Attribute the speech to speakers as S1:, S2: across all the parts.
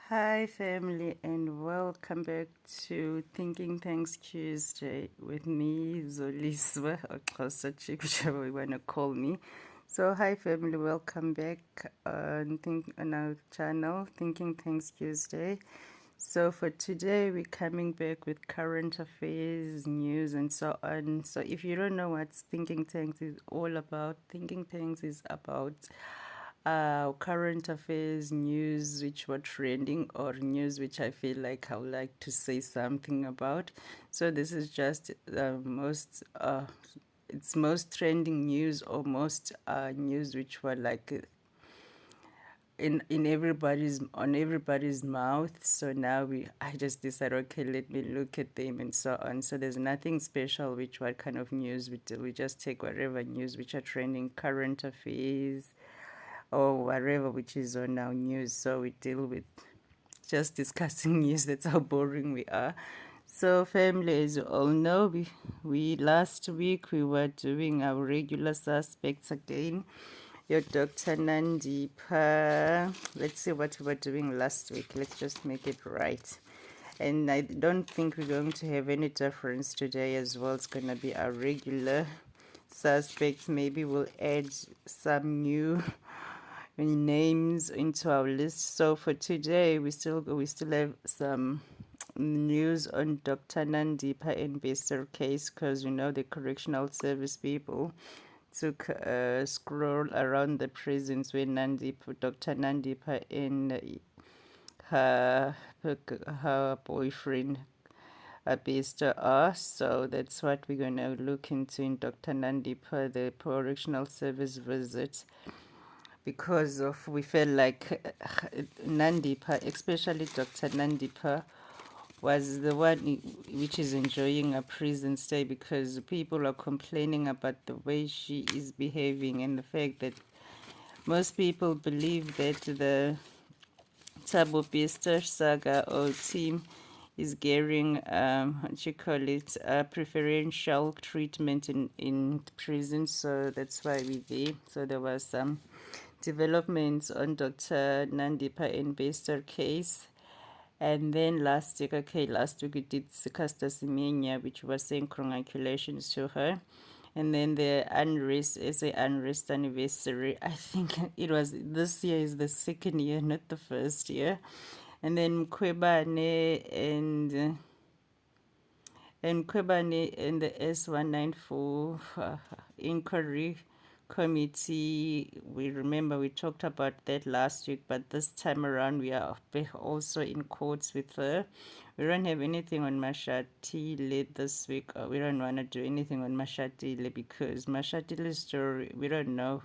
S1: Hi, family, and welcome back to Thinking Thanks Tuesday with me, Zoliswa, or Xhosa, whichever you want to call me. So, hi, family, welcome back on our channel, Thinking Thanks Tuesday. So, for today, we're coming back with current affairs, news, and so on. So, if you don't know what Thinking Tanks is all about, Thinking Tanks is about current affairs, news which were trending, or news which I feel like I would like to say something about. So this is just it's most trending news, or most news which were like in everybody's on everybody's mouth. So now I just decided, okay, let me look at them and so on. So there's nothing special which what kind of news we do. We just take whatever news which are trending, current affairs, or whatever which is on our news. So we deal with just discussing news. That's how boring we are. So, family, as you all know, we last week we were doing our regular suspects again. Your Dr. Nandipha. Let's see what we were doing last week. Let's just make it right. And I don't think we're going to have any difference today as well. It's going to be our regular suspects. Maybe we'll add some new names into our list. So for today, we still have some news on Dr. Nandipha investor case, because the correctional service people took a scroll around the prisons where Dr. Nandipha and her her boyfriend Abista are. So that's what we're going to look into in Dr. Nandipha, the correctional service visit, because of we felt like Nandipha, especially Dr. Nandipha, was the one which is enjoying a prison stay, because people are complaining about the way she is behaving, and the fact that most people believe that the Tabo Bister saga or team is getting what you call it, preferential treatment in prison. So that's why we're there. So there was some developments on Dr. Nandipha investor case. And then last week we did Sikasta Simenia, which was saying congratulations to her. And then the unrest is a unrest anniversary. I think it was this year is the second year, not the first year. And then Kwebane and the S194 inquiry committee. We remember we talked about that last week, but this time around we are also in courts with her. We don't have anything on Mashatile this week. We don't want to do anything on Mashatile, because Mashatile's story, we don't know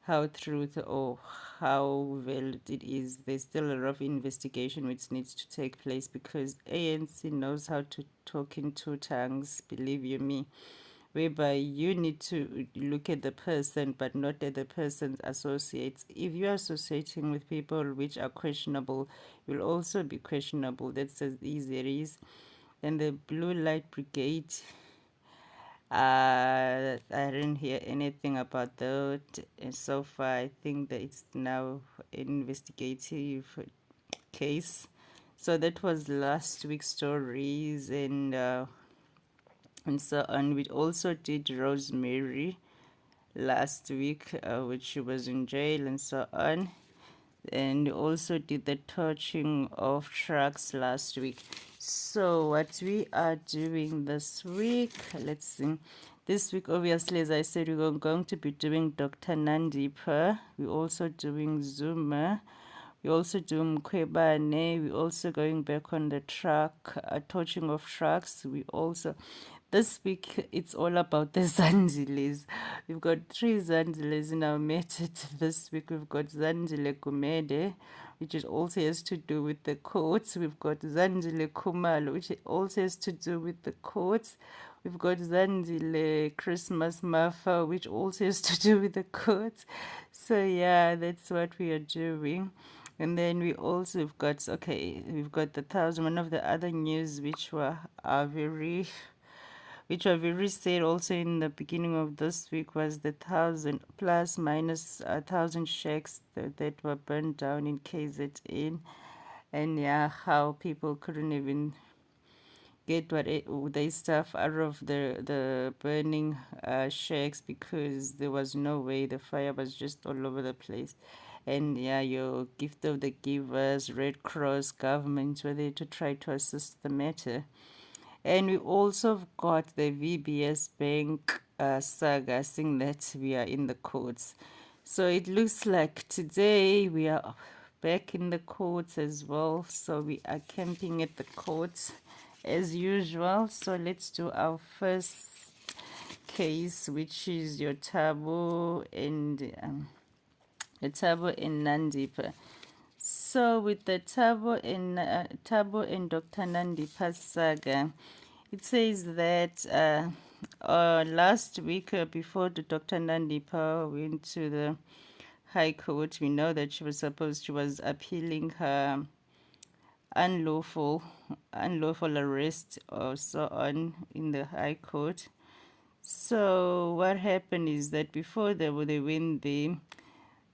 S1: how truth or how valid it is. There's still a lot of investigation which needs to take place, because ANC knows how to talk in two tongues, believe you me, whereby you need to look at the person but not at the person's associates. If you're associating with people which are questionable, you'll also be questionable. That's as easy as it is. And the Blue Light Brigade, I didn't hear anything about that. And so far, I think that it's now an investigative case. So that was last week's stories, and so on. We also did Rosemary last week, which she was in jail and so on. And also did the torching of trucks last week. So what we are doing this week, let's see. This week, obviously, as I said, we're going to be doing Dr. Nandipha. We're also doing Zuma. We also do Mkhwebane. We're also going back on the truck, torching of trucks. We also, this week, it's all about the Zanzilis. We've got 3 Zanzilis in our method this week. We've got Zanzile Kumede, which is also has to do with the courts. We've got Zanzile Kumalo, which also has to do with the courts. We've got Zandile Christmas Mafa, which also has to do with the courts. So yeah, that's what we are doing. And then we've got the thousand. One of the other news which were very sad also in the beginning of this week was the 1,000 plus minus 1,000 shacks that were burned down in KZN. and yeah, how people couldn't even get they stuff out of the burning shacks because there was no way, the fire was just all over the place. And yeah, your gift of the givers, Red Cross, governments were there to try to assist the matter. And we also got the VBS Bank saga, saying that we are in the courts. So it looks like today we are back in the courts as well. So we are camping at the courts as usual. So let's do our first case, which is your Tabo and Nandipha. So with the Tabo and Dr. Nandipha saga, it says that last week, before the Dr. Nandipha went to the High Court, we know that she was appealing her unlawful unlawful arrest or so on in the High Court. So what happened is that before they went there,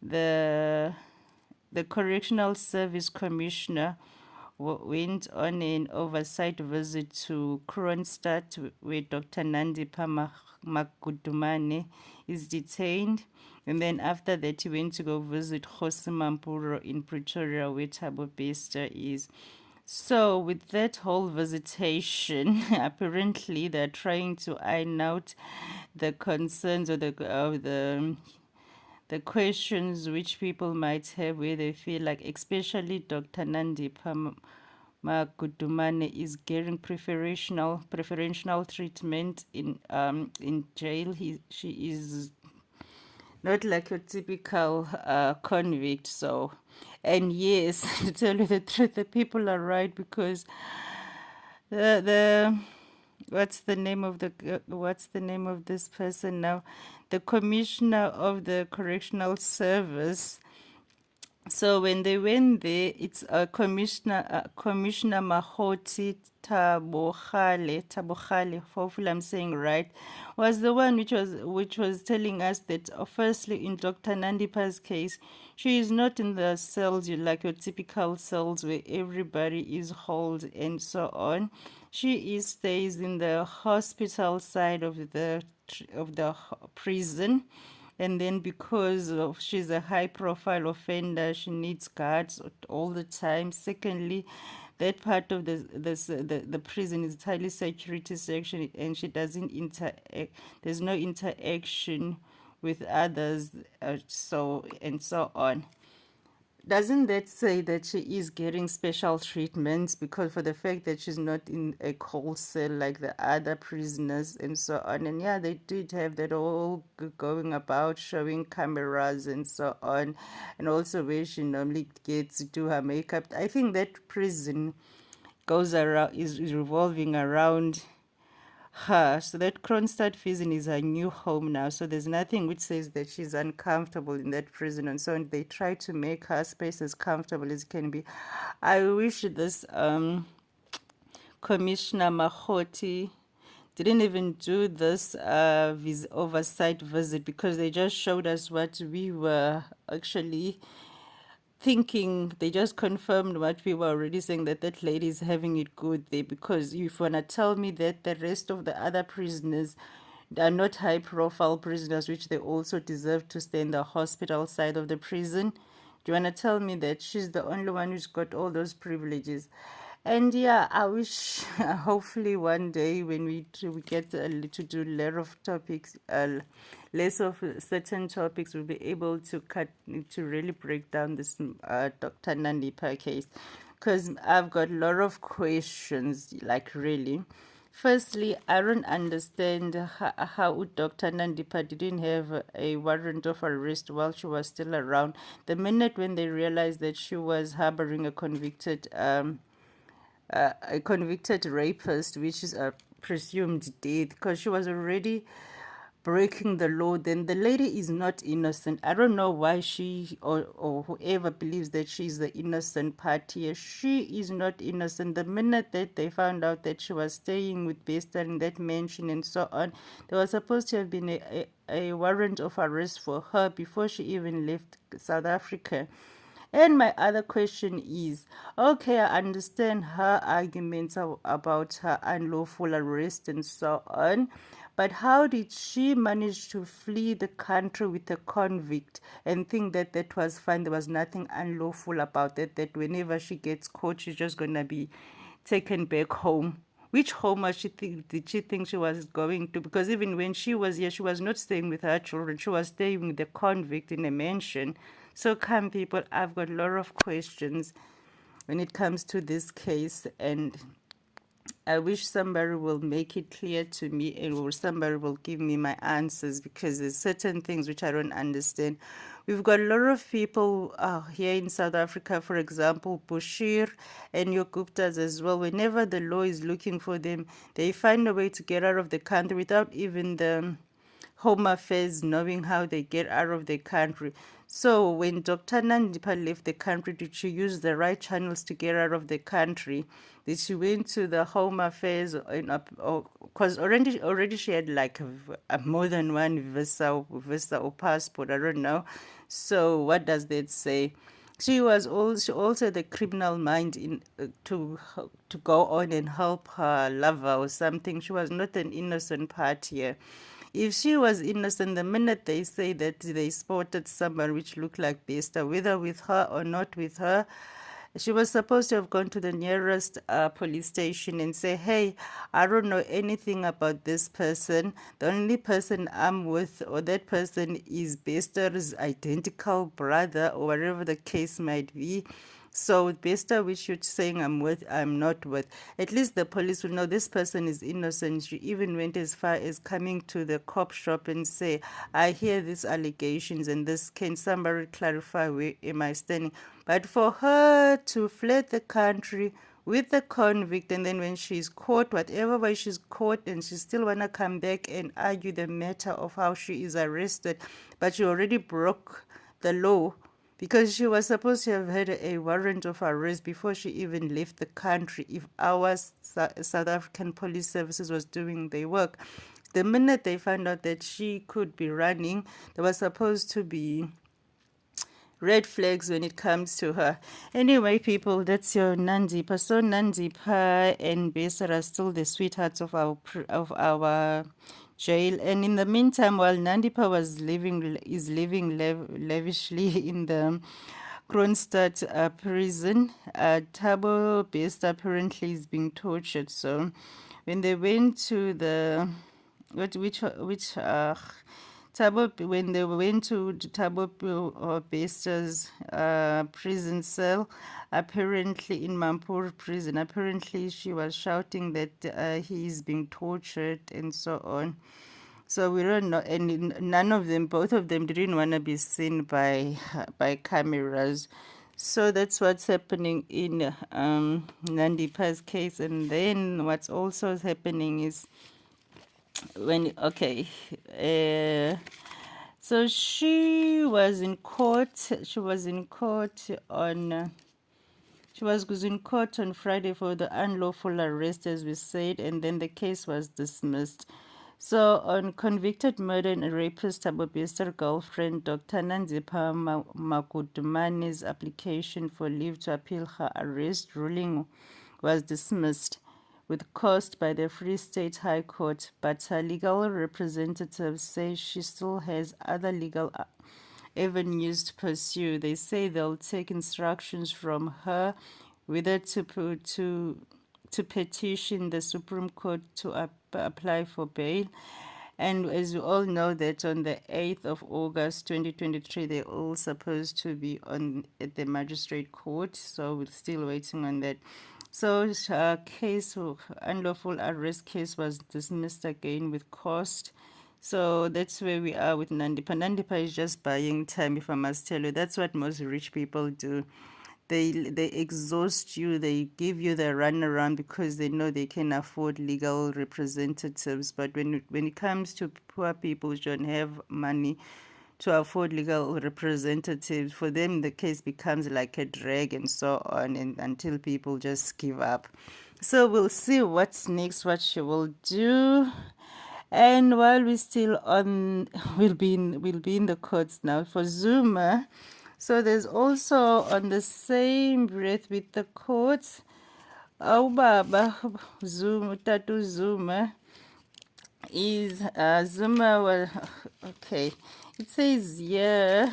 S1: the the Correctional Service Commissioner went on an oversight visit to Kronstadt, where Dr. Nandipha Makudumane is detained. And then after that, he went to go visit Jose Mampuro in Pretoria, where Thabo Bester is. So, with that whole visitation, apparently they're trying to iron out the concerns or the questions which people might have where they feel like, especially Dr. Nandipha Magudumane is getting preferential treatment in jail. She is not like your typical convict. So, and yes, to tell you the truth, the people are right because the what's the name of this person now? The commissioner of the correctional service. So when they went there, it's Commissioner Mahoti Tabokhale, hopefully I'm saying right, was the one which was telling us that firstly in Dr. Nandipha's case, she is not in the cells like your typical cells where everybody is held and so on. Stays in the hospital side of the prison, and then because of she's a high profile offender, she needs guards all the time. Secondly, that part of the prison is highly security section, and she doesn't interact. There's no interaction with others, so and so on. Doesn't that say that she is getting special treatments because for the fact that she's not in a cold cell like the other prisoners and so on? And yeah, they did have that all going about showing cameras and so on, and also where she normally gets to do her makeup. I think that prison goes around is revolving around her. So that Kronstadt prison is her new home now. So there's nothing which says that she's uncomfortable in that prison and so on. They try to make her space as comfortable as it can be. I wish this Commissioner Mahoti didn't even do this oversight visit because they just showed us what we were actually thinking. They just confirmed what we were already saying, that that lady is having it good there. Because if you want to tell me that the rest of the other prisoners are not high profile prisoners, which they also deserve to stay in the hospital side of the prison, do you want to tell me that she's the only one who's got all those privileges? And yeah, I wish, hopefully one day when we get to do less of certain topics, we'll be able to really break down this Dr. Nandipha case, because I've got a lot of questions, like really. Firstly, I don't understand how Dr. Nandipha didn't have a warrant of arrest while she was still around. The minute when they realized that she was harboring a convicted rapist, which is a presumed death, because she was already breaking the law, then the lady is not innocent. I don't know why or whoever believes that she's the innocent party. She is not innocent. The minute that they found out that she was staying with Bester in that mansion and so on, there was supposed to have been a warrant of arrest for her before she even left South Africa. And my other question is, okay, I understand her arguments about her unlawful arrest and so on, but how did she manage to flee the country with a convict and think that that was fine? There was nothing unlawful about it, that whenever she gets caught, she's just going to be taken back home. Which home was did she think she was going to? Because even when she was here, she was not staying with her children. She was staying with the convict in a mansion. So come people, I've got a lot of questions when it comes to this case, and I wish somebody will make it clear to me, and or somebody will give me my answers, because there's certain things which I don't understand. We've got a lot of people here in South Africa, for example, Bushir and your Guptas as well. Whenever the law is looking for them, they find a way to get out of the country without even the Home Affairs knowing how they get out of the country. So when Dr. Nandipha left the country, did she use the right channels to get out of the country? Did she went to the Home Affairs, because already she had like a more than one visa or passport, I don't know. So what does that say? She also the criminal mind in to go on and help her lover or something. She was not an innocent party. If she was innocent, the minute they say that they spotted someone which looked like Besta, whether with her or not with her, she was supposed to have gone to the nearest police station and say, hey, I don't know anything about this person. The only person I'm with, or that person is Bester's identical brother, or whatever the case might be. So based on which you're saying I'm with, I'm not with, at least the police will know this person is innocent. She even went as far as coming to the cop shop and say, I hear these allegations and this, can somebody clarify where am I standing? But for her to flee the country with the convict, and then when she's caught, whatever way she's caught, and she still wanna come back and argue the matter of how she is arrested, but she already broke the law, because she was supposed to have had a warrant of arrest before she even left the country if our South African police services was doing their work. The minute they found out that she could be running, there was supposed to be red flags when it comes to her. Anyway, people, that's your Nandipha. So Nandipha and Besar are still the sweethearts of our jail. And in the meantime, while Nandipha is living lavishly in the Kronstadt prison, Thabo Bester apparently is being tortured. So when they went to the which Thabo, when they went to Thabo Bester's prison cell, apparently in Mampur prison, apparently she was shouting that he is being tortured and so on. So we don't know, and none of them, both of them, didn't want to be seen by cameras. So that's what's happening in Nandipha's case. And then what's also happening is when so she was in court. She was in court on Friday for the unlawful arrest, as we said, and then the case was dismissed. So, on convicted murder and rapist Abobester girlfriend Dr. Nandipha Makudumani's application for leave to appeal her arrest ruling was dismissed with cost by the Free State High Court, but her legal representatives say she still has other legal avenues to pursue. They say they'll take instructions from her whether to petition the Supreme Court to apply for bail. And as you all know, that on the 8th of August 2023, they're all supposed to be at the magistrate court. So we're still waiting on that. So her case, unlawful arrest case, was dismissed again with cost. So that's where we are with Nandipha. Nandipha is just buying time, if I must tell you. That's what most rich people do. They exhaust you, they give you the runaround because they know they can afford legal representatives. But when it comes to poor people who don't have money to afford legal representatives, for them the case becomes like a drag and so on, and until people just give up. So we'll see what's next, what she will do. And while we're still on, we'll be in the courts now for Zuma. So there's also on the same breath with the quotes, Baba Zuma, Tatu Zuma is Zuma was okay. It says yeah.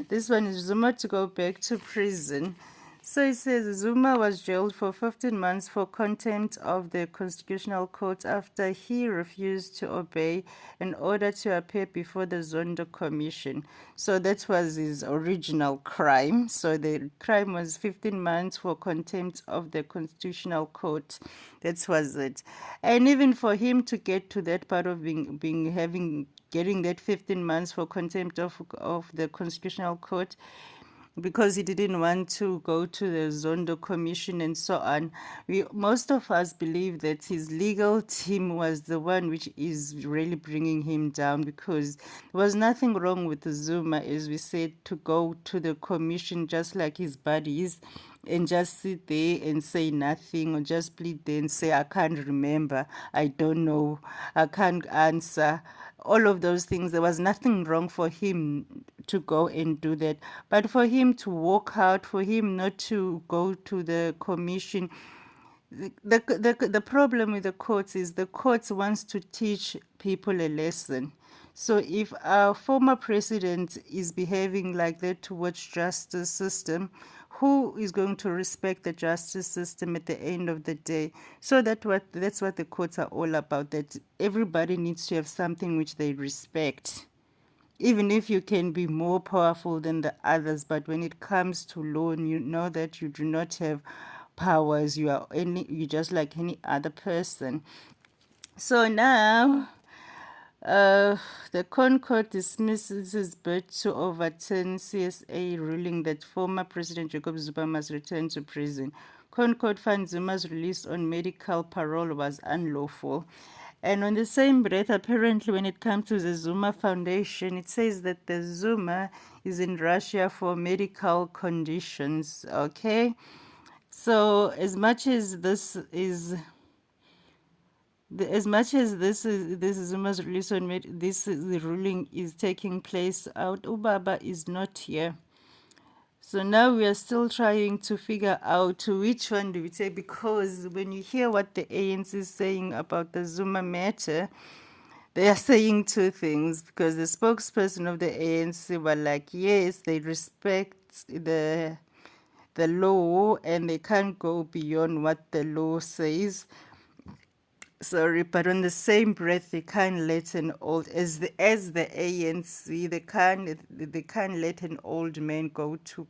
S1: This one is Zuma to go back to prison. So it says Zuma was jailed for 15 months for contempt of the Constitutional Court after he refused to obey an order to appear before the Zondo Commission. So that was his original crime. So the crime was 15 months for contempt of the Constitutional Court. That was it. And even for him to get to that part of getting that 15 months for contempt of the Constitutional Court, because he didn't want to go to the Zondo Commission and so on. Most of us believe that his legal team was the one which is really bringing him down, because there was nothing wrong with Zuma, as we said, to go to the commission just like his buddies and just sit there and say nothing, or just plead there and say, I can't remember, I don't know, I can't answer. All of those things, there was nothing wrong for him to go and do that. But for him to walk out, for him not to go to the commission, the problem with the courts is the courts wants to teach people a lesson. So if our former president is behaving like that towards justice system, who is going to respect the justice system at the end of the day? So that's what the courts are all about, that everybody needs to have something which they respect, even if you can be more powerful than the others. But when it comes to law, and you know that you do not have powers, you just like any other person. So now the Concord dismisses his bid to overturn CSA ruling that former President Jacob Zuma must return to prison. Concord finds Zuma's release on medical parole was unlawful. And on the same breath, apparently, when it comes to the Zuma Foundation, it says that the Zuma is in Russia for medical conditions. Okay, so as much as this is Zuma's release on the ruling is taking place out, Ubaba is not here. So now we are still trying to figure out which one do we take, because when you hear what the ANC is saying about the Zuma matter, they are saying two things, because the spokesperson of the ANC were like, yes, they respect the law and they can't go beyond what the law says. Sorry, but on the same breath, they can't let an old, as the ANC, they can't let an old man go to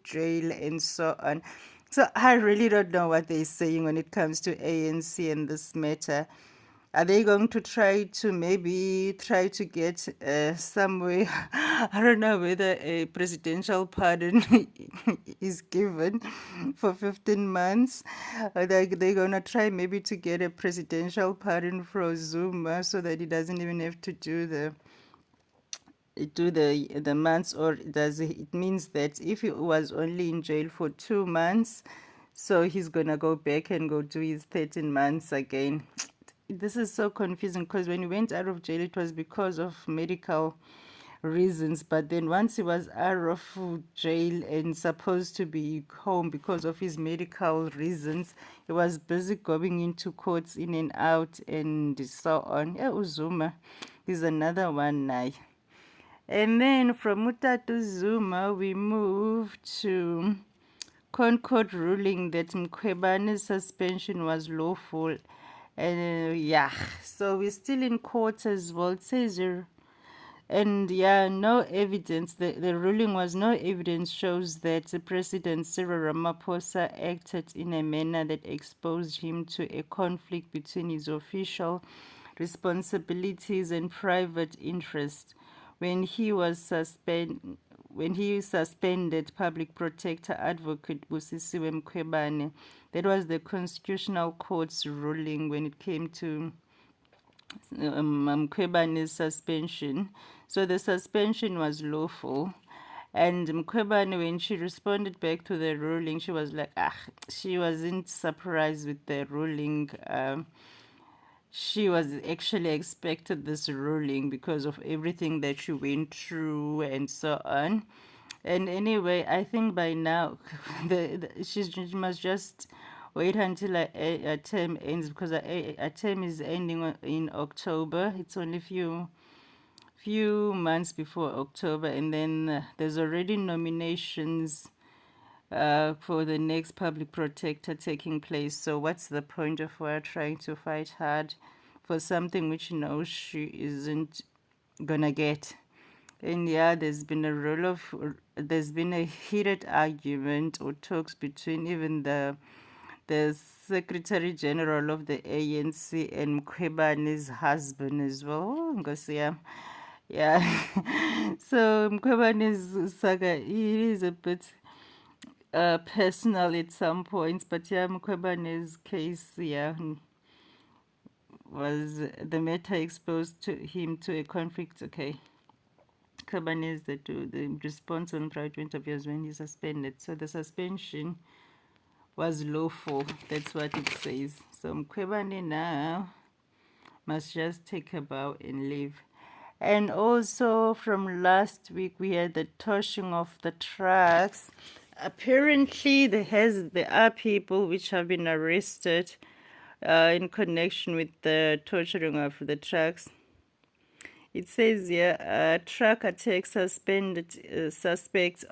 S1: jail and so on. So I really don't know what they're saying when it comes to ANC and this matter. Are they going to try to get somewhere? I don't know whether a presidential pardon is given for 15 months. They're going to try maybe to get a presidential pardon for Zuma, so that he doesn't even have to do the months. Or does it means that if he was only in jail for 2 months, so he's gonna go back and go do his 13 months again? This is so confusing, because when he went out of jail, it was because of medical reasons. But then once he was out of jail and supposed to be home because of his medical reasons, he was busy going into courts in and out and so on. Yeah, Uzuma is another one now. And then from Mutatu Zuma, we move to Concord ruling that Mkwebane's suspension was lawful. And yeah, so we're still in court as well. It says here, and yeah, no evidence. The ruling was no evidence shows that President Cyril Ramaphosa acted in a manner that exposed him to a conflict between his official responsibilities and private interest when he suspended public protector advocate Busisiwe Mkhwebane. That was the Constitutional Court's ruling when it came to Mkhwebane's suspension. So the suspension was lawful. And Mkhwebane, when she responded back to the ruling, she was like, she wasn't surprised with the ruling. she was actually expected this ruling because of everything that she went through and so on. And anyway, I think by now she must just wait until a term ends, because a term is ending in October. It's only few months before October, and then there's already nominations for the next public protector taking place. So what's the point of her trying to fight hard for something which she knows she isn't gonna get? And yeah, there's been a heated argument or talks between even the Secretary General of the ANC and Mkhwebane's husband as well. Oh, Nkosi yami. Yeah. So Mkhwebane's saga, it is a bit personal at some points, but yeah, Mkhwebane's case, yeah, was the matter exposed to him to a conflict. Okay. Mkhwebane is the response on private interviews when he's suspended. So the suspension was lawful. That's what it says. So Mkhwebane now must just take a bow and leave. And also from last week, we had the torching of the trucks. Apparently, there are people which have been arrested in connection with the torturing of the trucks. It says here, truck attack suspended suspects.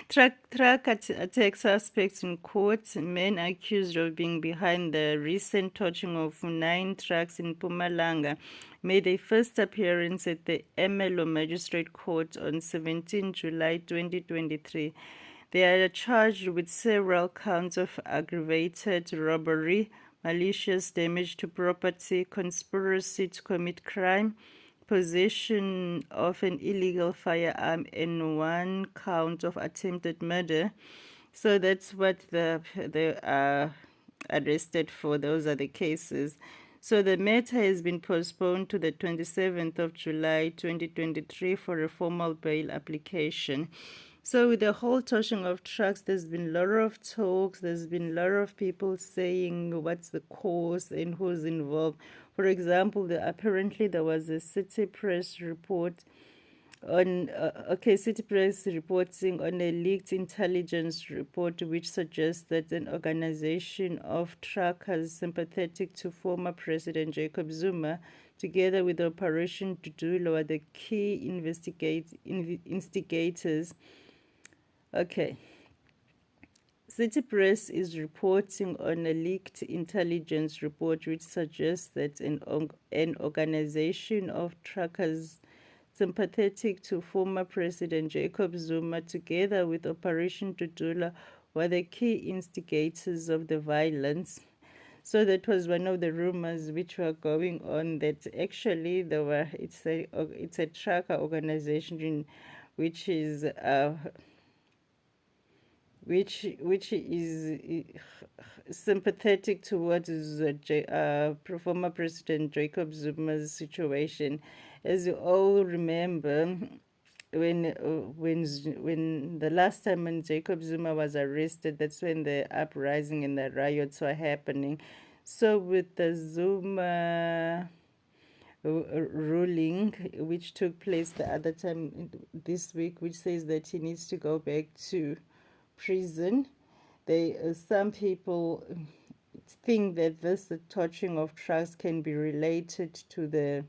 S1: Attack suspects in court. Men accused of being behind the recent torching of 9 trucks in Mpumalanga made a first appearance at the Emelo Magistrate Court on 17 July 2023. They are charged with several counts of aggravated robbery, malicious damage to property, conspiracy to commit crime, possession of an illegal firearm, and 1 count of attempted murder. So that's what they are arrested for. Those are the cases. So the matter has been postponed to the 27th of July 2023 for a formal bail application. So with the whole torching of trucks, there's been a lot of talks, there's been a lot of people saying what's the cause and who's involved. For example, apparently there was a City Press report on City Press reporting on a leaked intelligence report which suggests that an organization of truckers sympathetic to former President Jacob Zuma, together with Operation Dudulo, were the key instigators. Okay. City Press is reporting on a leaked intelligence report which suggests that an organization of truckers sympathetic to former President Jacob Zuma, together with Operation Dudula, were the key instigators of the violence. So that was one of the rumors which were going on, that actually it's a trucker organization which is which is sympathetic towards former President Jacob Zuma's situation. As you all remember, when the last time when Jacob Zuma was arrested, that's when the uprising and the riots were happening. So with the Zuma ruling which took place the other time this week, which says that he needs to go back to prison, some people think that the torching of trucks can be related to that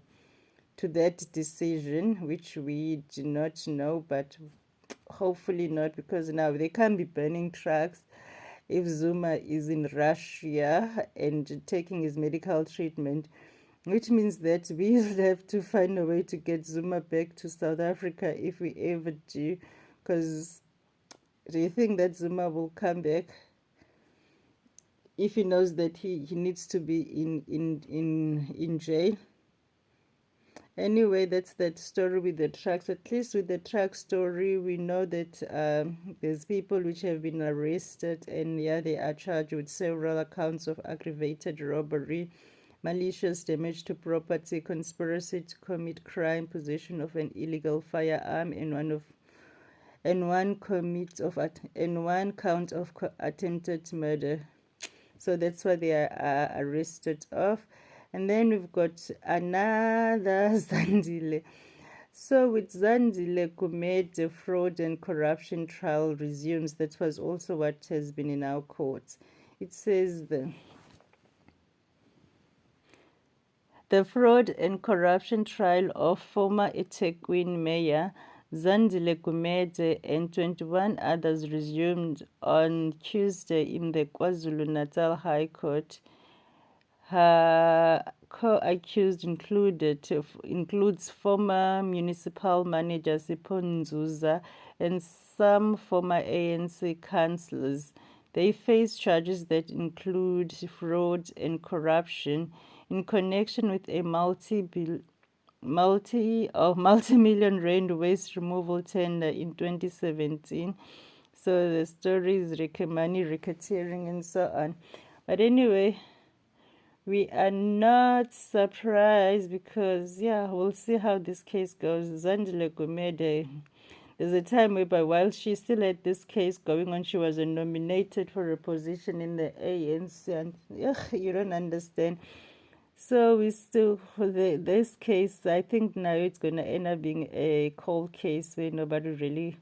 S1: decision, which we do not know, but hopefully not, because now they can't be burning trucks if Zuma is in Russia and taking his medical treatment, which means that we will have to find a way to get Zuma back to South Africa if we ever do. Because do you think that Zuma will come back if he knows that he needs to be in jail? Anyway, that's that story with the trucks. At least with the truck story, we know that there's people which have been arrested, and yeah, they are charged with several accounts of aggravated robbery, malicious damage to property, conspiracy to commit crime, possession of an illegal firearm, and one count of attempted murder. So that's what they are arrested of. And then we've got another Zandile. So with Zandile Gumede, fraud and corruption trial resumes. That was also what has been in our courts. It says the fraud and corruption trial of former eThekwini Mayor Zandile Gumede and 21 others resumed on Tuesday in the KwaZulu-Natal High Court. Her co-accused includes former municipal manager Sipho Nzuza and some former ANC councillors. They face charges that include fraud and corruption in connection with a multi-million rand waste removal tender in 2017. So the story is money racketeering and so on. But anyway, we are not surprised because, yeah, we'll see how this case goes. Zandile Gumede, there's a time whereby while she still had this case going on, she was nominated for a position in the ANC, and you don't understand. So we still, this case, I think now it's going to end up being a cold case where nobody really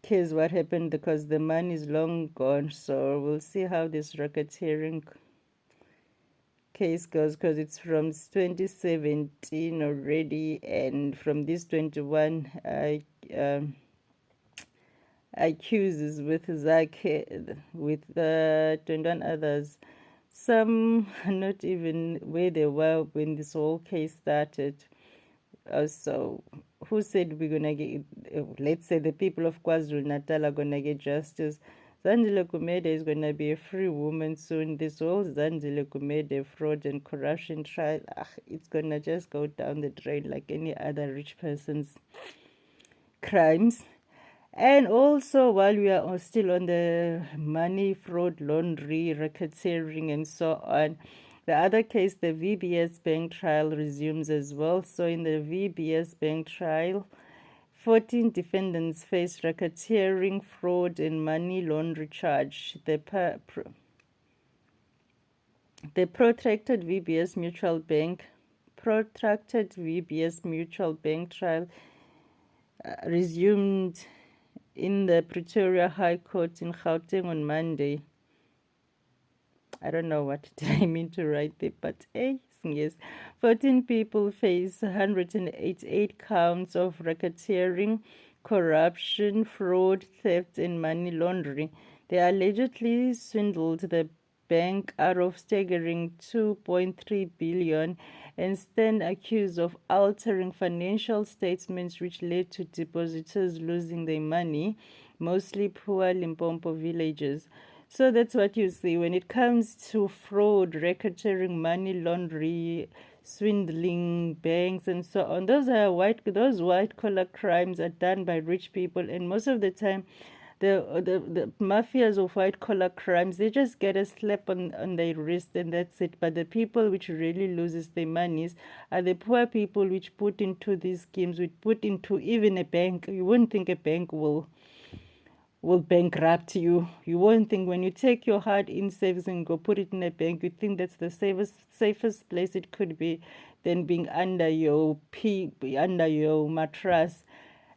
S1: cares what happened because the money is long gone. So we'll see how this racketeering case goes because it's from 2017 already, and from this 21 accuses with Zake, with 21 others. Some are not even where they were when this whole case started. So who said we're going to get, let's say the people of KwaZulu-Natal are going to get justice? Zandile Gumede is going to be a free woman soon. This whole Zandile Gumede fraud and corruption trial, it's going to just go down the drain like any other rich person's crimes. And also, while we are still on the money fraud, laundry, racketeering, and so on, the other case, the VBS bank trial, resumes as well. So in the VBS bank trial, 14 defendants face racketeering, fraud, and money laundering charge. The protracted VBS Mutual Bank trial resumed in the Pretoria High Court in Gauteng on Monday. I don't know what did I mean to write there, but yes. 14 people face 188 counts of racketeering, corruption, fraud, theft, and money laundering. They allegedly swindled the bank out of staggering 2.3 billion and stand accused of altering financial statements which led to depositors losing their money, mostly poor Limpopo villagers. So that's what you see when it comes to fraud, racketeering, money laundering, swindling banks, and so on. Those white collar crimes are done by rich people, and most of the time, the mafias of white collar crimes, they just get a slap on their wrist and that's it. But the people which really loses their monies are the poor people which put into these schemes, which put into even a bank. You wouldn't think a bank will bankrupt you. You won't think when you take your hard-in savings and go put it in a bank, you think that's the safest place it could be than being under your mattress.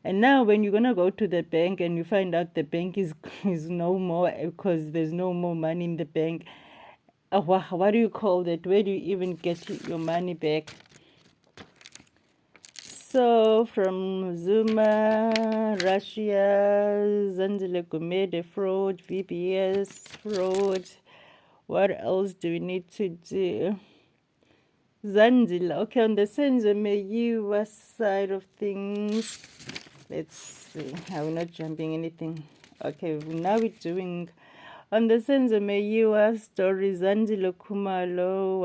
S1: And now when you're gonna go to the bank and you find out the bank is no more because there's no more money in the bank, what do you call that? Where do you even get your money back? So from Zuma, Russia, Zandile Gumede fraud, VBS fraud. What else do we need to do? Zandile. Okay, on the Senzo side of things, let's see. Are we not jumping anything? Okay, now we're doing on the Senzo story. Zandile Khumalo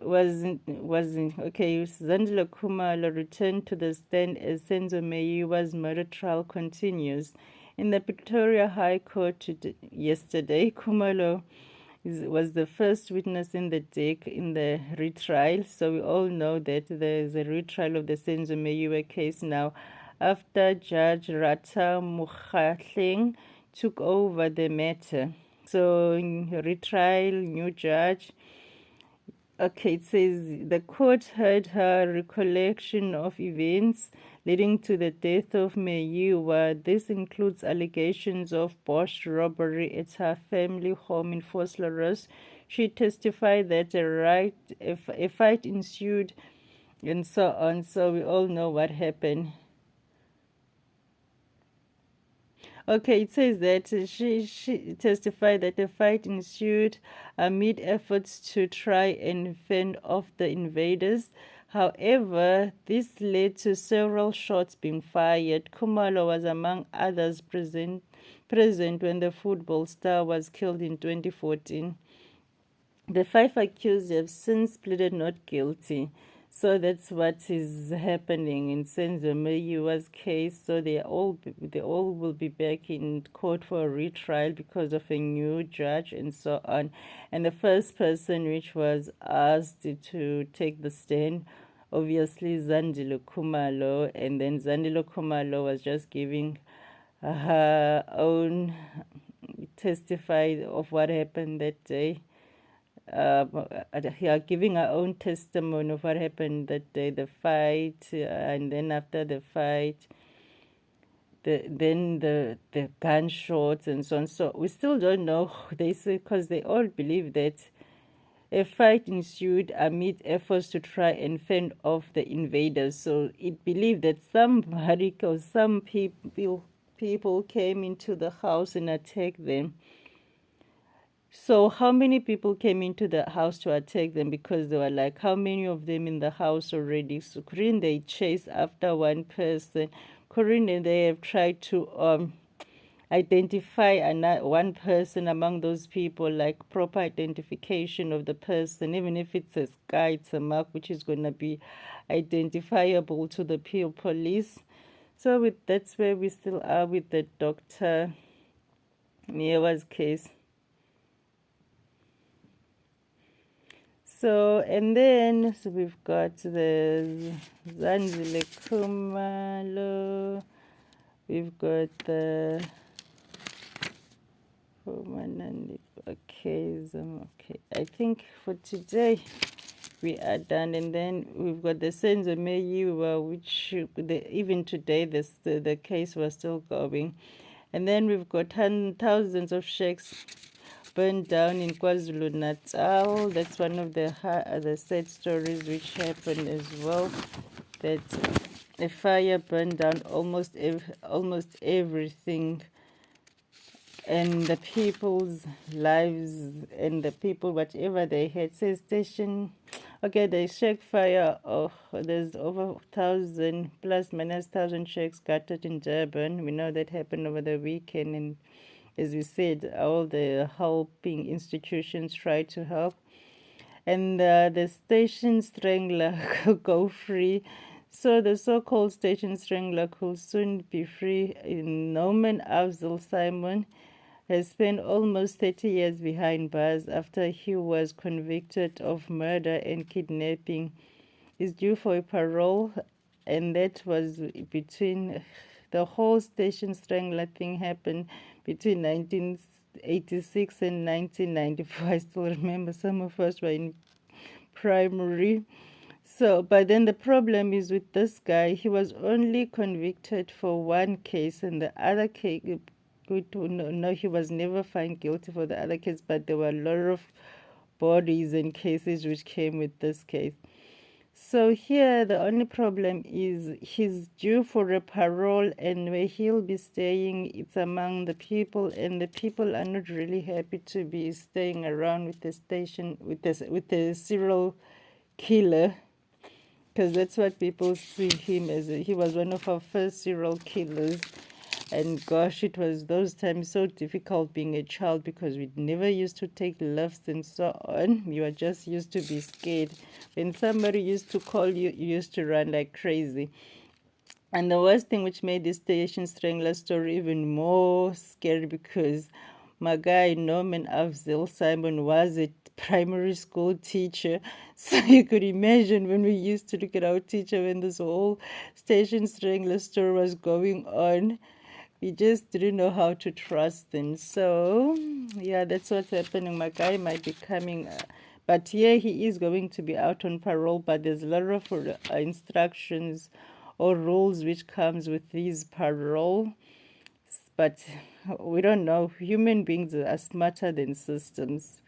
S1: Zandile Khumalo returned to the stand as Senzo Meyiwa's murder trial continues. In the Pretoria High Court yesterday, Khumalo was the first witness in the retrial. So we all know that there's a retrial of the Senzo Meyiwa case now after Judge Rata Mukhatleng took over the matter. So in retrial, new judge. Okay, it says the court heard her recollection of events leading to the death of Meyiwa. This includes allegations of botched robbery at her family home in Vosloorus. She testified that a fight ensued and so on. So we all know what happened. Okay, it says that she testified that a fight ensued amid efforts to try and fend off the invaders. However, this led to several shots being fired. Kumalo was among others present when the football star was killed in 2014. The five accused have since pleaded not guilty. So that's what is happening in Senzo Meyiwa's case. So they all will be back in court for a retrial because of a new judge and so on. And the first person which was asked to take the stand, obviously Zandile Khumalo, and then Zandile Khumalo was just giving her own testify of what happened that day. Yeah, giving her own testimony of what happened that day, the fight, and then after the fight, the gunshots and so on. So we still don't know. They say because they all believe that a fight ensued amid efforts to try and fend off the invaders. So it believed that somebody or some people came into the house and attacked them. So how many people came into the house to attack them? Because there were like how many of them in the house already? So couldn't they chase after one person? Couldn't they have tried to identify one person among those people, like proper identification of the person, even if it's a sky, it's a mark which is going to be identifiable to the police. So that's where we still are with the Dr. Miewa's case. So, and then so we've got the Zanzile Kumalo, we've got the Nandipha. Okay, I think for today we are done, and then we've got the Senzo Meyiwa, which even today the case was still going, and then we've got thousands of sheikhs burned down in KwaZulu Natal. That's one of the sad stories which happened as well. That a fire burned down almost everything, and the people's lives and the people whatever they had. Says station. Okay, the sheikh fire. Oh, there's over 1,000 plus minus 1,000 sheikhs scattered in Durban. We know that happened over the weekend, and as we said, all the helping institutions try to help. And the station strangler could go free. So the so-called station strangler could soon be free. Norman Afzal Simon has spent almost 30 years behind bars after he was convicted of murder and kidnapping. He's due for a parole, and that was between the whole station strangler thing happened between 1986 and 1994. I still remember some of us were in primary. So, but then the problem is with this guy, he was only convicted for one case, and the other case, no, he was never found guilty for the other case, but there were a lot of bodies and cases which came with this case. So here the only problem is he's due for a parole, and where he'll be staying, it's among the people, and the people are not really happy to be staying around with the station with the serial killer, because that's what people see him as. He was one of our first serial killers. And gosh, it was those times so difficult being a child because we never used to take lifts and so on. You were just used to be scared. When somebody used to call you, you used to run like crazy. And the worst thing which made this station strangler story even more scary, because my guy Norman Afzal Simon was a primary school teacher. So you could imagine when we used to look at our teacher when this whole station strangler story was going on. We just didn't know how to trust them. So, yeah, that's what's happening. My guy might be coming But here he is going to be out on parole, but there's a lot of instructions or rules which comes with these parole. But we don't know. Human beings are smarter than systems.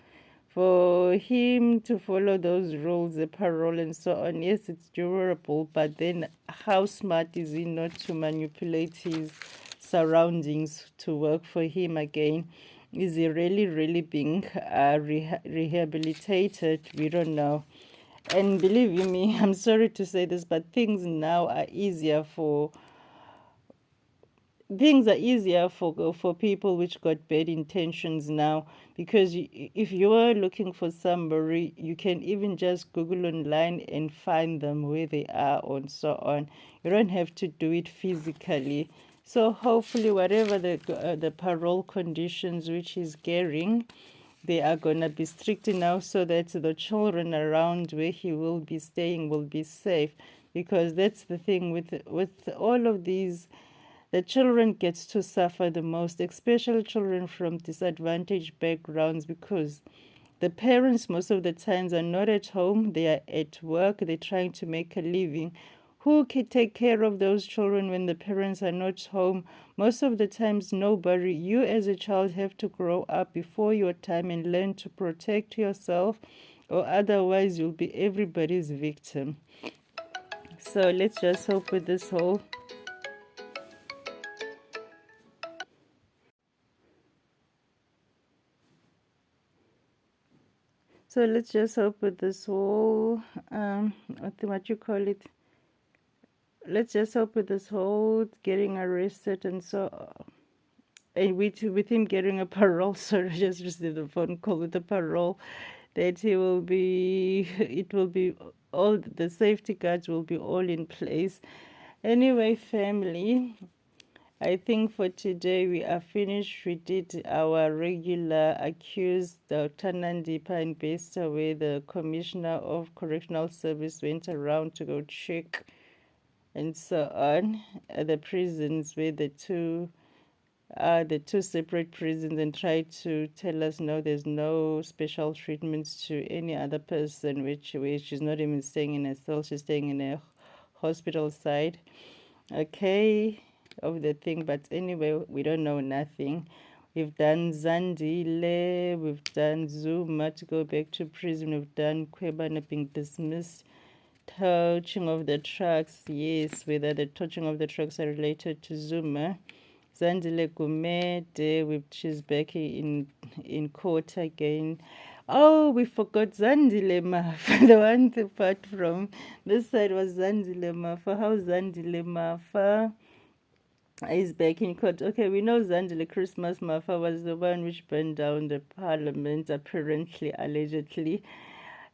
S1: For him to follow those rules, the parole and so on, yes, it's durable, but then how smart is he not to manipulate his surroundings to work for him again? Is he really, really being rehabilitated? We don't know. And believe you me, I'm sorry to say this, but things are easier for people which got bad intentions now, because if you are looking for somebody, you can even just Google online and find them where they are and so on. You don't have to do it physically. So hopefully whatever the parole conditions which he's getting, they are going to be strict enough so that the children around where he will be staying will be safe, because that's the thing with all of these. The children gets to suffer the most, especially children from disadvantaged backgrounds, because the parents most of the times are not at home, they are at work, they're trying to make a living. Who can take care of those children when the parents are not home? Most of the times, nobody. You as a child have to grow up before your time and learn to protect yourself, or otherwise you'll be everybody's victim. So let's just hope with this whole So let's just hope with this whole, what you call it. Let's just hope with this whole getting arrested and so, and with him getting a parole. Sorry, I just received a phone call with a parole, that it will be all the safety guards will be all in place. Anyway, family, I think for today we are finished. We did our regular accused, Dr. Nandipha and Besta, where the Commissioner of Correctional Service went around to go check and so on at the prisons, where the two separate prisons, and tried to tell us no, there's no special treatments to any other person, which she's not even staying in a cell, she's staying in a hospital side. Okay, of the thing, but anyway, we don't know nothing. We've done Zandile, we've done Zuma to go back to prison, we've done Kwebana being dismissed, touching of the trucks, yes, whether the touching of the trucks are related to Zuma. Zandile Gumede, she's back in court again. Oh, we forgot Zandile Mafa. The one apart from this side was Zandile Mafa. How Zandile Mafa is back in court. Okay, we know Zandile Christmas Mafa was the one which burned down the parliament, apparently, allegedly.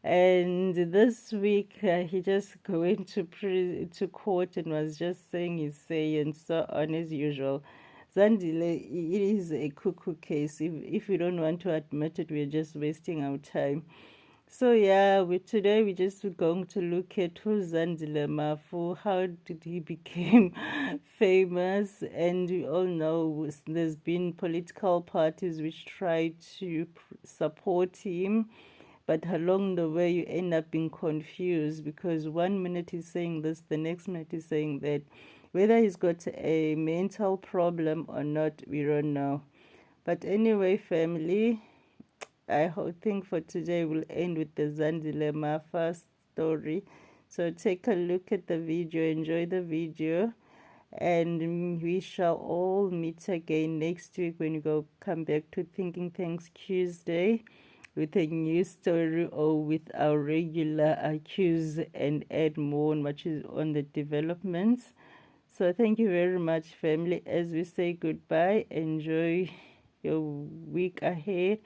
S1: And this week, he just went to court and was just saying his say and so on as usual. Zandile, it is a cuckoo case. If we don't want to admit it, we're just wasting our time. So yeah, today we're just going to look at who's Zandile Mafu, how did he become famous, and we all know there's been political parties which try to support him, but along the way you end up being confused, because one minute he's saying this, the next minute he's saying that. Whether he's got a mental problem or not, we don't know. But anyway, family, I think for today we'll end with the Zandile Mafa story. So take a look at the video, enjoy the video, and we shall all meet again next week when we come back to Thinking Thanks Tuesday with a new story, or with our regular accuse and add more on what is on the developments. So thank you very much, family. As we say goodbye, enjoy your week ahead,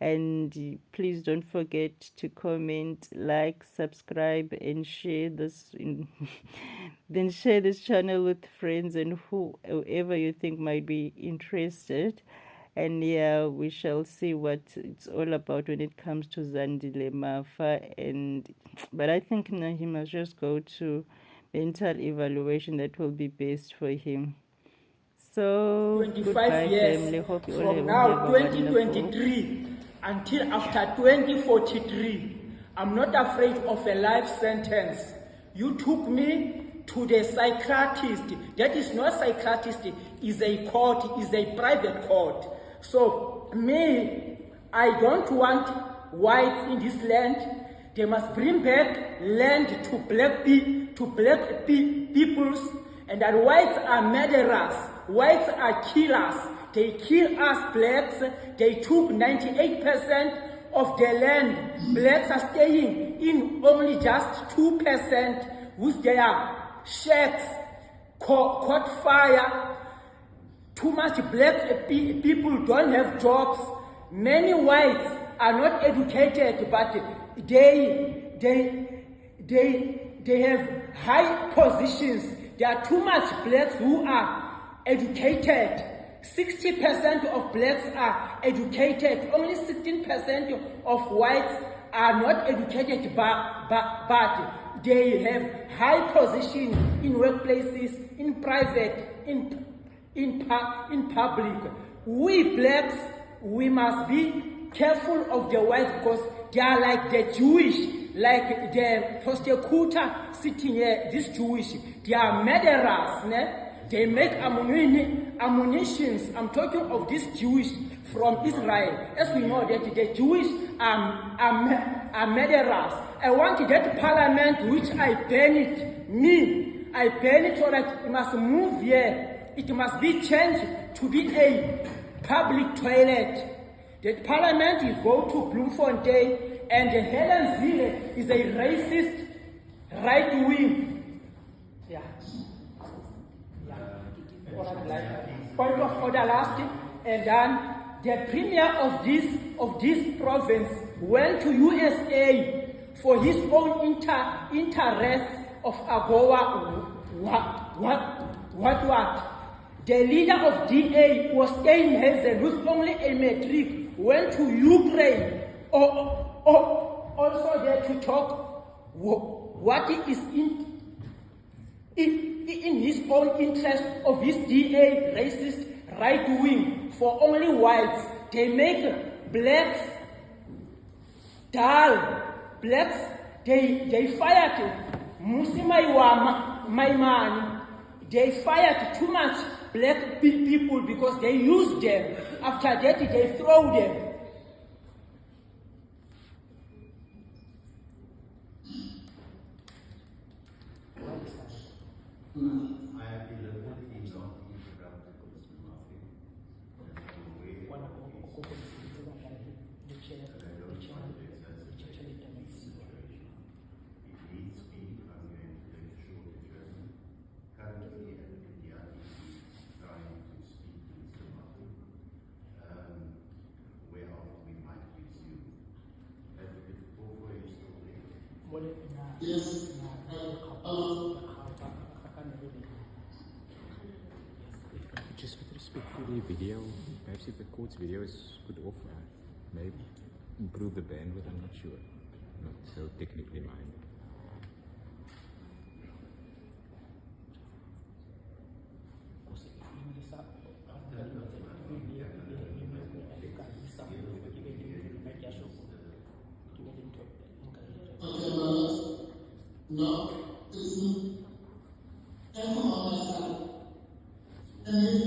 S1: and please don't forget to comment, like, subscribe, and share this then share this channel with friends and whoever you think might be interested. And yeah, we shall see what it's all about when it comes to Zandile Mafa. But I think now he must just go to mental evaluation. That will be best for him. So
S2: 25
S1: goodbye,
S2: years
S1: family. Hope you all
S2: from
S1: have
S2: now
S1: a wonderful
S2: 2023 until after 2043. I'm not afraid of a life sentence. You took me to the psychiatrist. That is not psychiatrist, is a court, is a private court. So me, I don't want whites in this land. They must bring back land to black peoples, and that whites are murderers, whites are killers. They kill us blacks. They took 98% of the land. Blacks are staying in only just 2% with their shacks caught fire. Too much black people don't have jobs. Many whites are not educated, but they have high positions. There are too much blacks who are educated. 60% of blacks are educated. Only 16% of whites are not educated, but they have high position in workplaces, in private, in public. We blacks, we must be careful of the whites because they are like the Jewish, like the prosecutor sitting here, this Jewish. They are murderers, ne? They make ammunitions. I'm talking of this Jewish from Israel. As we know that the Jewish are murderers. I want that parliament which I ban it. I ban it so that it must move here. It must be changed to be a public toilet. That parliament is go to Bloemfontein, and Helen Zille is a racist right wing. Yeah. Point of order last, and then the premier of this province went to USA for his own interest of AGOA. What? The leader of DA was staying in Hazel with only a matric, went to Ukraine, also there to talk what is in his own interest of his DA racist right wing for only whites. They make blacks dull. Blacks, they fired Musimaiwa Maimani. They fired too much black people because they used them. After that, they throw them.
S3: I have been looking on Instagram because I'm asking currently India is trying to speak to Mr. Martin, where we might resume. If Kofo is still there.
S4: Yes.
S5: Just with respect to the video, perhaps if the court's video is put off, maybe improve the bandwidth, I'm not sure. Not so technically minded.
S4: No, it's not. And from our side. And